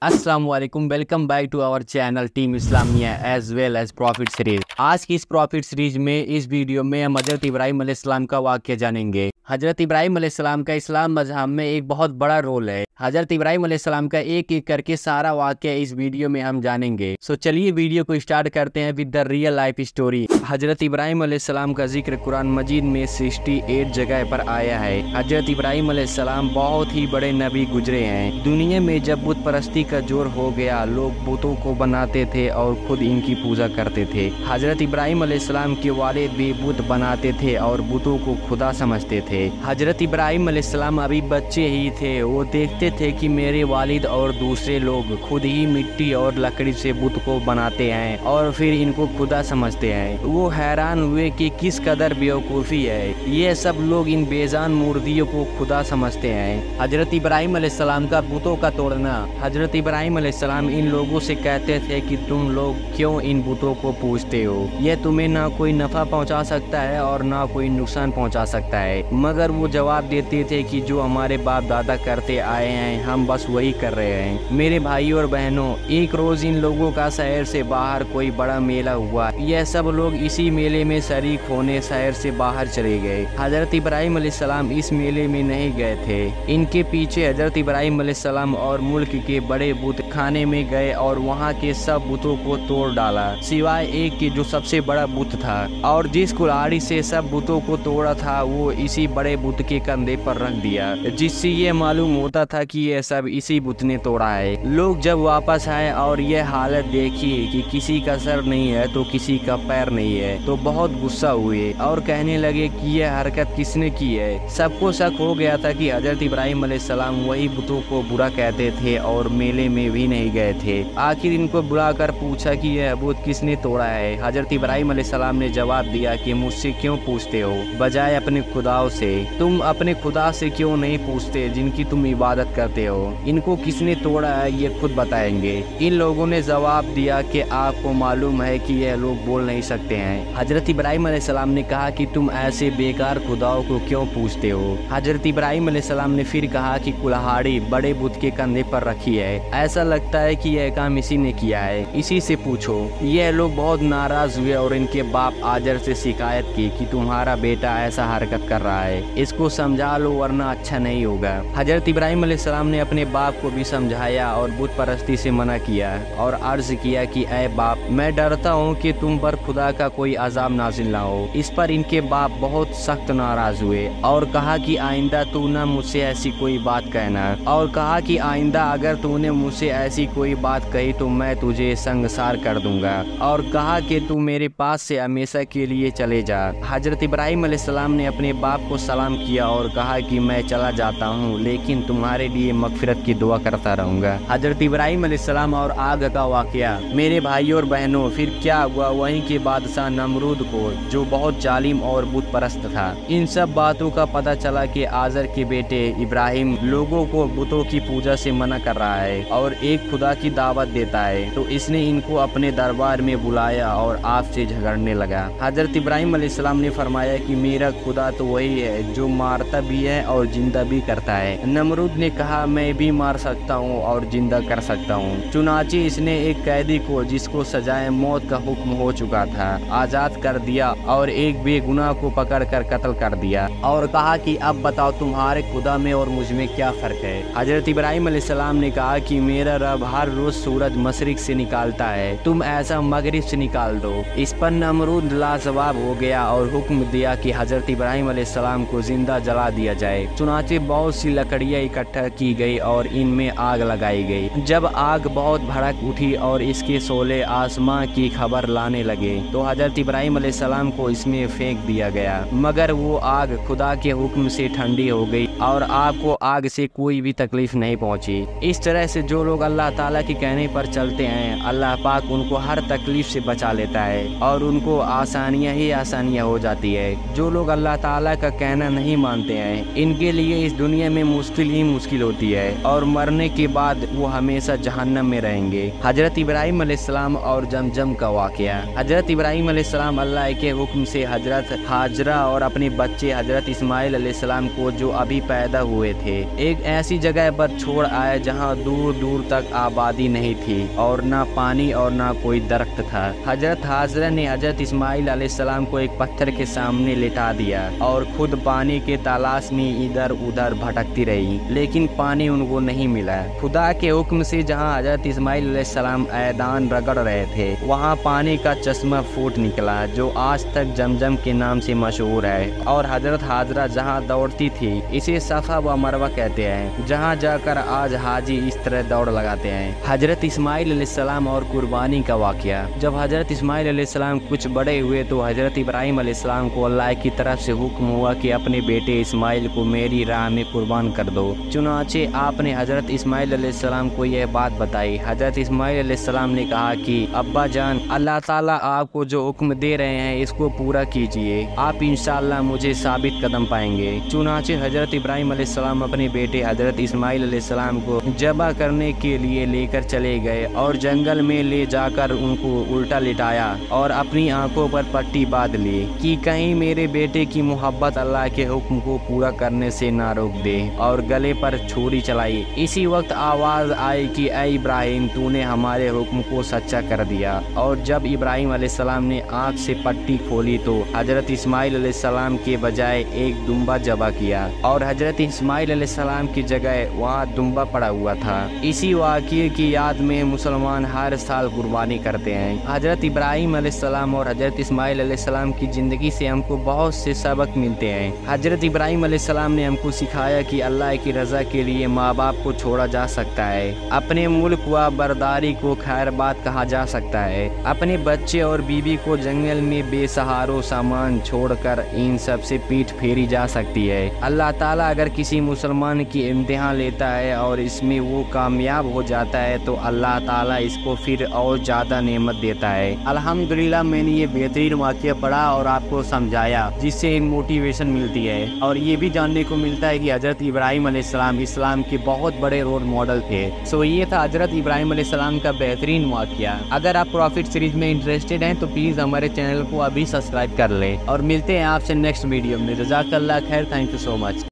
अस्सलाम वालेकुम, welcome back to our channel team Islamia as well as profit series. आज की इस प्रॉफिट सीरीज में इस वीडियो में हम हजरत इब्राहिम अलैहिस्सलाम का वाक़या जानेंगे। हजरत इब्राहिम अलैहिस्सलाम का इस्लाम मजहब में एक बहुत बड़ा रोल है। हजरत इब्राहिम अलैहिस्सलाम का एक एक करके सारा वाक़या इस वीडियो में हम जानेंगे। सो चलिए वीडियो को स्टार्ट करते हैं with the real life story. हजरत इब्राहिम अलैहिस्सलाम का जिक्र कुरान मजीद में 68 जगह पर आया है। हजरत इब्राहिम अलैहिस्सलाम बहुत ही बड़े नबी गुजरे हैं। दुनिया में जब बुत परस्ती का जोर हो गया, लोग बुतों को बनाते थे और खुद इनकी पूजा करते थे। हजरत इब्राहिम अलैहिस्सलाम के वालिद भी बुत बनाते थे और बुतों को खुदा समझते थे। हजरत इब्राहिम अलैहिस्सलाम अभी बच्चे ही थे। वो देखते थे कि मेरे वालिद और दूसरे लोग खुद ही मिट्टी और लकड़ी से बुत को बनाते हैं और फिर इनको खुदा समझते हैं। वो हैरान हुए कि किस कदर बेवकूफ़ी है, ये सब लोग इन बेजान मूर्तियों को खुदा समझते हैं। हजरत इब्राहिम अलैहिस्सलाम का बुतों का तोड़ना। हजरत इब्राहिम अलैहिस्सलाम इन लोगों से कहते थे कि तुम लोग क्यों इन बुतों को पूजते हो, यह तुम्हें ना कोई नफ़ा पहुंचा सकता है और ना कोई नुकसान पहुंचा सकता है। मगर वो जवाब देते थे कि जो हमारे बाप दादा करते आए हैं हम बस वही कर रहे हैं। मेरे भाई और बहनों, एक रोज इन लोगों का शहर से बाहर कोई बड़ा मेला हुआ। यह सब लोग इसी मेले में शरीक होने शहर से बाहर चले गए। हजरत इब्राहिम अलैहिस्सलाम इस मेले में नहीं गए थे। इनके पीछे हजरत इब्राहिम अलैहिस्सलाम और मुल्क के बड़े बुत खाने में गए और वहाँ के सब बुतों को तोड़ डाला, सिवाय एक के जो सबसे बड़ा बुत था और जिस कुल्हाड़ी से सब बुतों को तोड़ा था वो इसी बड़े बुत के कंधे पर रख दिया, जिससे ये मालूम होता था कि यह सब इसी बुत ने तोड़ा है। लोग जब वापस आए और यह हालत देखी कि किसी का सर नहीं है तो किसी का पैर नहीं है, तो बहुत गुस्सा हुए और कहने लगे कि यह हरकत किसने की है। सबको शक हो गया था कि हजरत इब्राहिम अलैहिस्सलाम वही बुतों को बुरा कहते थे और मेले में भी नहीं गए थे। आखिर इनको बुलाकर पूछा कि यह बुत किसने तोड़ा है। हजरत इब्राहिम अलैहिस्सलाम ने जवाब दिया कि मुझसे क्यों पूछते हो बजाय अपने खुदाओं से। तुम अपने खुदा से क्यों नहीं पूछते जिनकी तुम इबादत करते हो। इनको किसने तोड़ा है ये खुद बताएंगे। इन लोगों ने जवाब दिया कि आपको मालूम है कि यह लोग बोल नहीं सकते हैं। हजरत इब्राहिम अलैहिस्सलाम ने कहा कि तुम ऐसे बेकार खुदाओं को क्यों पूछते हो। हजरत इब्राहिम अलैहिस्सलाम ने फिर कहा कि कुल्हाड़ी बड़े बुत के कंधे पर रखी है, ऐसा लगता है कि यह काम इसी ने किया है, इसी से पूछो। यह लोग बहुत नाराज हुए और इनके बाप आजर से शिकायत की कि तुम्हारा बेटा ऐसा हरकत कर रहा है, इसको समझा लो वरना अच्छा नहीं होगा। हजरत इब्राहिम अलैहिस्सलाम ने अपने बाप को भी समझाया और बुत परस्ती से मना किया और अर्ज किया कि ऐ बाप, मैं डरता हूँ कि तुम पर खुदा का कोई अजाब नाजिल ना हो। इस पर इनके बाप बहुत सख्त नाराज हुए और कहा कि आइंदा तू ना मुझसे ऐसी कोई बात कहना, और कहा कि आइंदा अगर तूने मुझसे ऐसी कोई बात कही तो मैं तुझे संगसार कर दूंगा, और कहा कि तू मेरे पास से हमेशा के लिए चले जा। हजरत इब्राहिम अलैहिस्सलाम ने अपने बाप को सलाम किया और कहा कि मैं चला जाता हूँ, लेकिन तुम्हारे लिए मगफिरत की दुआ करता रहूंगा। हजरत इब्राहिम अलैहिस्सलाम और आग का वाकया। मेरे भाई और बहनों, फिर क्या हुआ, वहीं के बादशाह नमरूद को, जो बहुत जालिम और बुत परस्त था, इन सब बातों का पता चला कि आजर के बेटे इब्राहिम लोगों को बुतों की पूजा से मना कर रहा है और एक खुदा की दावत देता है। तो इसने इनको अपने दरबार में बुलाया और आपसे झगड़ने लगा। हजरत इब्राहिम अलैहिस्सलाम ने फरमाया कि मेरा खुदा तो वही है जो मारता भी है और जिंदा भी करता है। नमरूद ने कहा मैं भी मार सकता हूँ और जिंदा कर सकता हूँ। चुनाचे इसने एक कैदी को, जिसको सजाए मौत का हुक्म हो चुका था, आजाद कर दिया और एक बेगुनाह को पकड़कर कत्ल कर दिया और कहा कि अब बताओ तुम्हारे खुदा में और मुझ में क्या फर्क है। हजरत इब्राहिम अलैहिस्सलाम ने कहा कि मेरा रब हर रोज सूरज मशरिक से निकालता है, तुम ऐसा मगरिब से निकाल दो। इस पर नमरूद लाजवाब हो गया और हुक्म दिया कि हजरत इब्राहिम अलैहिस्सलाम को जिंदा जला दिया जाए। चुनाचे बहुत सी लकड़ियाँ इकट्ठा की गई और इनमें आग लगाई गई। जब आग बहुत भड़क उठी और इसके शोले आसमां की खबर लाने लगे तो हजरत इब्राहिम अलैहिस्सलाम को इसमें फेंक दिया गया, मगर वो आग खुदा के हुक्म से ठंडी हो गई और आपको आग से कोई भी तकलीफ नहीं पहुंची। इस तरह से जो लोग अल्लाह ताला के कहने पर चलते हैं, अल्लाह पाक उनको हर तकलीफ से बचा लेता है और उनको आसानियाँ ही आसानियाँ हो जाती है। जो लोग अल्लाह ताला का कहना नहीं मानते हैं, इनके लिए इस दुनिया में मुश्किल ही मुश्किल मुश्किल होती है और मरने के बाद वो हमेशा जहन्नम में रहेंगे। हजरत इब्राहिम अलैहिस्सलाम और जमजम का वाकया। हजरत इब्राहिम अलैहिस्सलाम अल्लाह के हुक्म से हजरत हाजरा और अपने बच्चे हजरत इस्माइल अलैहिस्सलाम को जो अभी पैदा हुए थे एक ऐसी जगह पर छोड़ आए जहाँ दूर दूर तक आबादी नहीं थी और ना पानी और ना कोई दरख्त था। हजरत हाजरा ने हजरत इस्माइल अलैहिस्सलाम को एक पत्थर के सामने लिटा दिया और खुद पानी के तलाश में इधर उधर भटकती रही, लेकिन पानी उनको नहीं मिला। खुदा के हुक्म से जहाँ हजरत इस्माइल अलैहिस्सलाम ऐदान रगड़ रहे थे वहाँ पानी का चश्मा फूट निकला जो आज तक जमजम के नाम से मशहूर है। और हजरत हाजरा जहाँ दौड़ती थी इसे सफा व मरवा कहते हैं, जहाँ जाकर आज हाजी इस तरह दौड़ लगाते हैं। हजरत इस्माइल अलैहिस्सलाम और कुर्बानी का वाकया। जब हजरत इस्माइल अलैहिस्सलाम कुछ बड़े हुए तो हजरत इब्राहिम अलैहिस्सलाम को अल्लाह की तरफ से हुक्म हुआ कि अपने बेटे इस्माइल को मेरी राह में कुर्बान कर दो। चुनाचे आपने हजरत इस्माइल अलैहिस्सलाम को यह बात बताई। हजरत इस्माइल अलैहिस्सलाम ने कहा कि अब्बा जान, अल्लाह ताला आपको जो हुक्म दे रहे हैं इसको पूरा कीजिए, आप इंशाअल्लाह मुझे साबित कदम पाएंगे। चुनाचे हजरत इब्राहिम अलैहिस्सलाम अपने बेटे हजरत इस्माइल अलैहिस्सलाम को ज़बह करने के लिए लेकर चले गए और जंगल में ले जाकर उनको उल्टा लिटाया और अपनी आंखों पर पट्टी बांध ली कि कहीं मेरे बेटे की मोहब्बत अल्लाह के हुक्म को पूरा करने से ना रोक दे, और गले पर छुरी चलाई। इसी वक्त आवाज़ आई कि ऐ इब्राहिम, तूने हमारे हुक्म को सच्चा कर दिया। और जब इब्राहिम अलैहिस्सलाम ने आँख से पट्टी खोली तो हजरत इस्माइल अलैहिस्सलाम के बजाय एक दुम्बा ज़बह किया और हजरत इस्माइल अलैहिस्सलाम की जगह वहाँ दुम्बा पड़ा हुआ था। इसी वाक़ये की याद में मुसलमान हर साल कुर्बानी करते हैं। हजरत इब्राहिम अलैहिस्सलाम और हजरत इस्माइल अलैहिस्सलाम की ज़िंदगी से हमको बहुत से सबक मिलते हैं। हजरत इब्राहिम अलैहिस्सलाम ने हमको सिखाया कि अल्लाह की रज़ा के लिए माँ बाप को छोड़ा जा सकता है, अपने मुल्क व बरदारी को खैर बात कहा जा सकता है, अपने बच्चे और बीवी को जंगल में बेसहारों सामान छोड़कर इन सब से पीठ फेरी जा सकती है। अल्लाह ताला अगर किसी मुसलमान की इम्तिहान लेता है और इसमें वो कामयाब हो जाता है तो अल्लाह ताला इसको फिर और ज़्यादा नेमत देता है। अल्हम्दुलिल्लाह मैंने ये बेहतरीन वाक़या पढ़ा और आपको समझाया, जिससे मोटिवेशन मिलती है और ये भी जानने को मिलता है कि हजरत इब्राहिम अलैहिस्सलाम इस्लाम के बहुत बड़े रोल मॉडल थे। सो ये था हजरत इब्राहिम अलैहिस्सलाम का बेहतरीन वाक़या। अगर आप प्रॉफिट सीरीज में इंटरेस्टेड हैं तो प्लीज़ हमारे चैनल को अभी सब्सक्राइब कर लें और मिलते हैं आपसे नेक्स्ट वीडियो में। जज़ाकल्लाह खैर, थैंक यू सो मच।